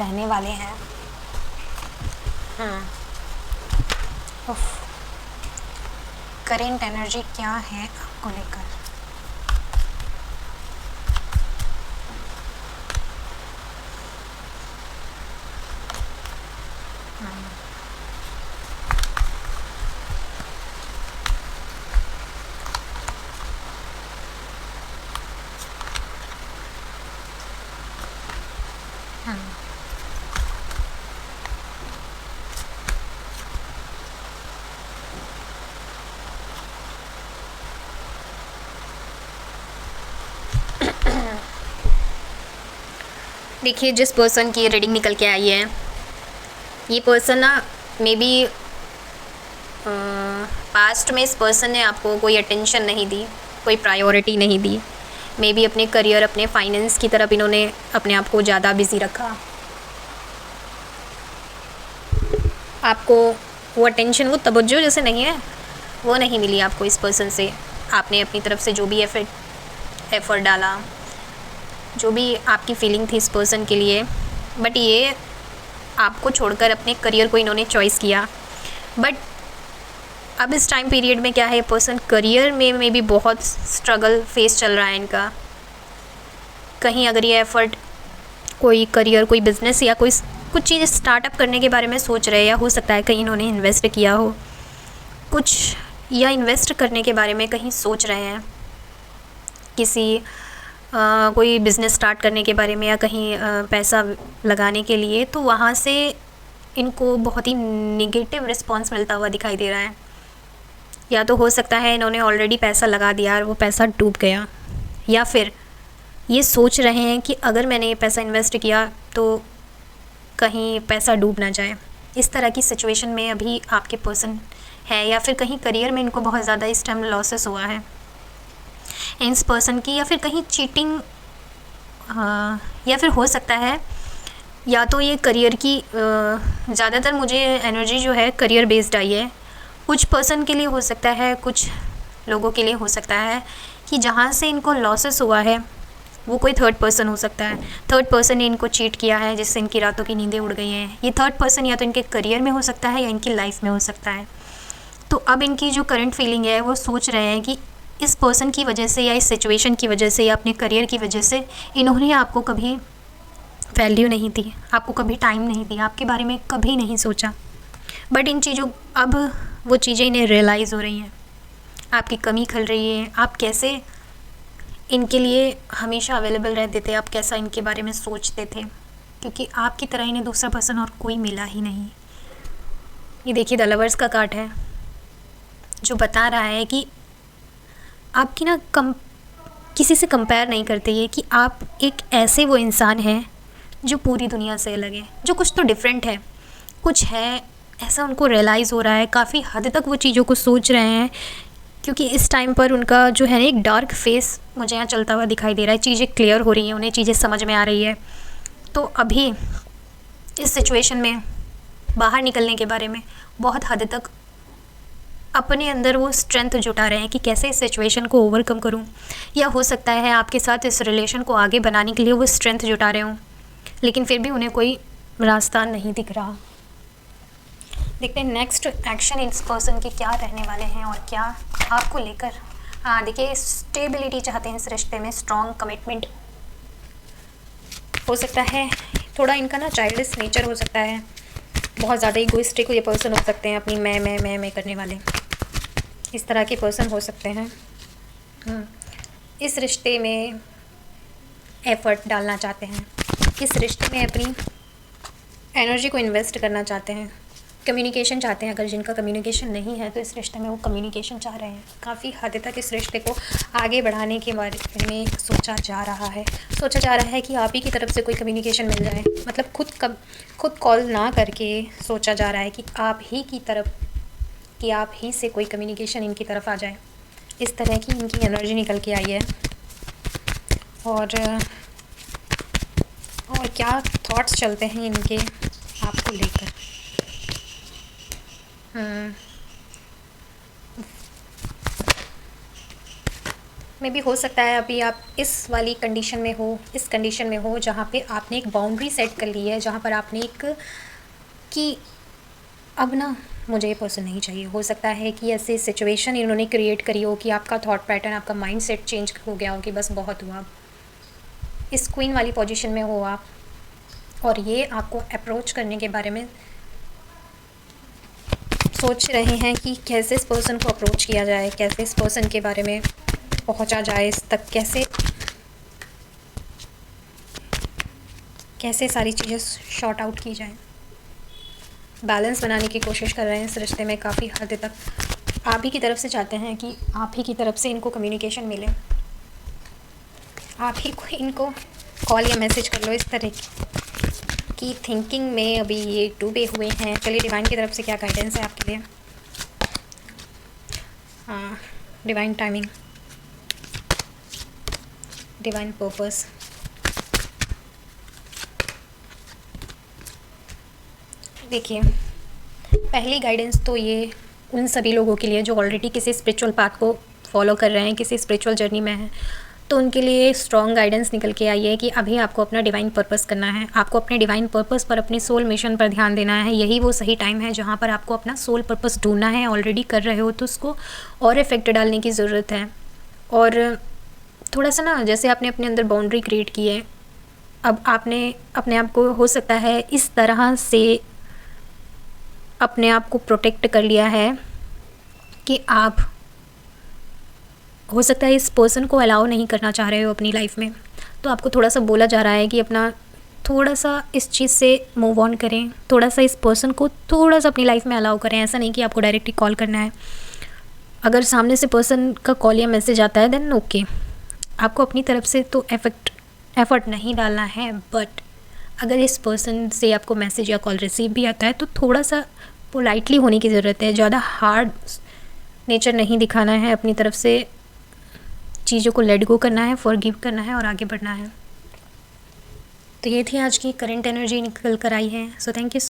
रहने वाले हैं। करेंट एनर्जी क्या है आपको लेकर? देखिए, जिस पर्सन की रीडिंग निकल के आई है, ये पर्सन ना मे बी पास्ट में इस पर्सन ने आपको कोई अटेंशन नहीं दी, कोई प्रायोरिटी नहीं दी। मे बी अपने करियर, अपने फाइनेंस की तरफ इन्होंने अपने आप को ज़्यादा बिजी रखा। आपको वो अटेंशन, वो तवज्जो जैसे नहीं है, वो नहीं मिली आपको इस पर्सन से। आपने अपनी तरफ से जो भी एफ़र्ट डाला, जो भी आपकी फीलिंग थी इस पर्सन के लिए, बट ये आपको छोड़कर अपने करियर को इन्होंने चॉइस किया। बट अब इस टाइम पीरियड में क्या है, पर्सन करियर में भी बहुत स्ट्रगल फेस चल रहा है इनका। कहीं अगर ये एफ़र्ट कोई करियर, कोई बिज़नेस या कोई कुछ चीज़ स्टार्टअप करने के बारे में सोच रहे हैं, या हो सकता है कहीं इन्होंने इन्वेस्ट किया हो कुछ, या इन्वेस्ट करने के बारे में कहीं सोच रहे हैं किसी कोई बिज़नेस स्टार्ट करने के बारे में, या कहीं पैसा लगाने के लिए, तो वहाँ से इनको बहुत ही नेगेटिव रिस्पॉन्स मिलता हुआ दिखाई दे रहा है। या तो हो सकता है इन्होंने ऑलरेडी पैसा लगा दिया और वो पैसा डूब गया, या फिर ये सोच रहे हैं कि अगर मैंने ये पैसा इन्वेस्ट किया तो कहीं पैसा डूब ना जाए। इस तरह की सिचुएशन में अभी आपके पर्सन है, या फिर कहीं करियर में इनको बहुत ज़्यादा इस टाइम लॉसेस हुआ है इस पर्सन की, या फिर कहीं चीटिंग, या फिर हो सकता है या तो ये करियर की ज़्यादातर मुझे एनर्जी जो है करियर बेस्ड आई है। कुछ पर्सन के लिए हो सकता है, कुछ लोगों के लिए हो सकता है कि जहाँ से इनको लॉसेस हुआ है वो कोई थर्ड पर्सन हो सकता है। थर्ड पर्सन ने इनको चीट किया है, जिससे इनकी रातों की नींदें उड़ गई हैं। ये थर्ड पर्सन या तो इनके करियर में हो सकता है या इनकी लाइफ में हो सकता है। तो अब इनकी जो करंट फीलिंग है, वो सोच रहे हैं कि इस पर्सन की वजह से, या इस सिचुएशन की वजह से, या अपने करियर की वजह से इन्होंने आपको कभी वैल्यू नहीं दी, आपको कभी टाइम नहीं दिया, आपके बारे में कभी नहीं सोचा। बट इन चीज़ों, अब वो चीज़ें इन्हें रियलाइज़ हो रही हैं, आपकी कमी खल रही है। आप कैसे इनके लिए हमेशा अवेलेबल रहते थे, आप कैसा इनके बारे में सोचते थे, क्योंकि आपकी तरह इन्हें दूसरा पर्सन और कोई मिला ही नहीं। ये देखिए, द लवर्स का कार्ड है, जो बता रहा है कि आपकी ना किसी से कंपेयर नहीं करते ये, कि आप एक ऐसे वो इंसान हैं जो पूरी दुनिया से अलग है, जो कुछ तो डिफरेंट है, कुछ है ऐसा उनको रियलाइज़ हो रहा है। काफ़ी हद तक वो चीज़ों को सोच रहे हैं, क्योंकि इस टाइम पर उनका जो है ना एक डार्क फेस मुझे यहाँ चलता हुआ दिखाई दे रहा है। चीज़ें क्लियर हो रही हैं, उन्हें चीज़ें समझ में आ रही है। तो अभी इस सिचुएशन में बाहर निकलने के बारे में बहुत हद तक अपने अंदर वो स्ट्रेंथ जुटा रहे हैं कि कैसे इस सिचुएशन को ओवरकम करूं, या हो सकता है आपके साथ इस रिलेशन को आगे बनाने के लिए वो स्ट्रेंथ जुटा रहे हों, लेकिन फिर भी उन्हें कोई रास्ता नहीं दिख रहा। देखते हैं नेक्स्ट एक्शन इस पर्सन के क्या रहने वाले हैं और क्या आपको लेकर। हाँ, देखिए, स्टेबिलिटी चाहते हैं इस रिश्ते में, स्ट्रॉन्ग कमिटमेंट। हो सकता है थोड़ा इनका ना चाइल्डिश नेचर हो सकता है, बहुत ज़्यादा इगोइस्टिक ये पर्सन हो सकते हैं, अपनी मैं करने वाले, इस तरह के पर्सन हो सकते हैं। इस रिश्ते में एफ़र्ट डालना चाहते हैं, इस रिश्ते में अपनी एनर्जी को इन्वेस्ट करना चाहते हैं, कम्युनिकेशन चाहते हैं। अगर जिनका कम्युनिकेशन नहीं है तो इस रिश्ते में वो कम्युनिकेशन चाह रहे हैं। काफ़ी हद तक इस रिश्ते को आगे बढ़ाने के बारे में सोचा जा रहा है। सोचा जा रहा है कि आप ही की तरफ से कोई कम्युनिकेशन मिल जाए, मतलब खुद कॉल ना करके सोचा जा रहा है कि आप ही की तरफ, कि आप ही से कोई कम्युनिकेशन इनकी तरफ आ जाए। इस तरह की इनकी एनर्जी निकल के आई है। और क्या थॉट्स चलते हैं इनके आपको लेकर। मे भी हो सकता है अभी आप इस वाली कंडीशन में हो, इस कंडीशन में हो जहाँ पे आपने एक बाउंड्री सेट कर ली है, जहाँ पर आपने एक कि अब ना मुझे ये पर्सन नहीं चाहिए। हो सकता है कि ऐसी सिचुएशन इन्होंने क्रिएट करी हो कि आपका थॉट पैटर्न, आपका माइंड सेट चेंज हो गया हो कि बस बहुत हुआ। इस क्वीन वाली पोजीशन में हो आप, और ये आपको अप्रोच करने के बारे में सोच रहे हैं कि कैसे इस पर्सन को अप्रोच किया जाए, कैसे इस पर्सन के बारे में पहुंचा जाए, इस तक कैसे सारी चीज़ें शॉर्ट आउट की जाए। बैलेंस बनाने की कोशिश कर रहे हैं इस रिश्ते में काफ़ी हद तक। आप ही की तरफ से चाहते हैं कि आप ही की तरफ से इनको कम्युनिकेशन मिले, आप ही को इनको कॉल या मैसेज कर लो। इस तरह की थिंकिंग में अभी ये डूबे हुए हैं। चलिए डिवाइन की तरफ से क्या गाइडेंस है आपके लिए। हाँ, डिवाइन टाइमिंग, डिवाइन पर्पस। देखिए, पहली गाइडेंस तो ये उन सभी लोगों के लिए जो ऑलरेडी किसी स्पिरिचुअल पाथ को फॉलो कर रहे हैं, किसी स्पिरिचुअल जर्नी में हैं, तो उनके लिए स्ट्रॉन्ग गाइडेंस निकल के आई है कि अभी आपको अपना डिवाइन पर्पस करना है। आपको अपने डिवाइन पर्पस पर, अपने सोल मिशन पर ध्यान देना है। यही वो सही टाइम है जहाँ पर आपको अपना सोल पर्पस ढूंढना है। ऑलरेडी कर रहे हो तो उसको और इफेक्ट डालने की ज़रूरत है। और थोड़ा सा ना, जैसे आपने अपने अंदर बाउंड्री क्रिएट की है, अब आपने अपने आप को हो सकता है इस तरह से अपने आप को प्रोटेक्ट कर लिया है कि आप हो सकता है इस पर्सन को अलाउ नहीं करना चाह रहे हो अपनी लाइफ में। तो आपको थोड़ा सा बोला जा रहा है कि अपना थोड़ा सा इस चीज़ से मूव ऑन करें, थोड़ा सा इस पर्सन को थोड़ा सा अपनी लाइफ में अलाउ करें। ऐसा नहीं कि आपको डायरेक्टली कॉल करना है। अगर सामने से पर्सन का कॉल या मैसेज आता है देन ओके, आपको अपनी तरफ से तो एफर्ट नहीं डालना है। बट अगर इस पर्सन से आपको मैसेज या कॉल रिसीव भी आता है तो थोड़ा सा पोलाइटली होने की ज़रूरत है। ज़्यादा हार्ड नेचर नहीं दिखाना है, अपनी तरफ से चीज़ों को लेट गो करना है, फॉरगिव करना है और आगे बढ़ना है। तो ये थी आज की करंट एनर्जी निकल कर आई है। So thank you.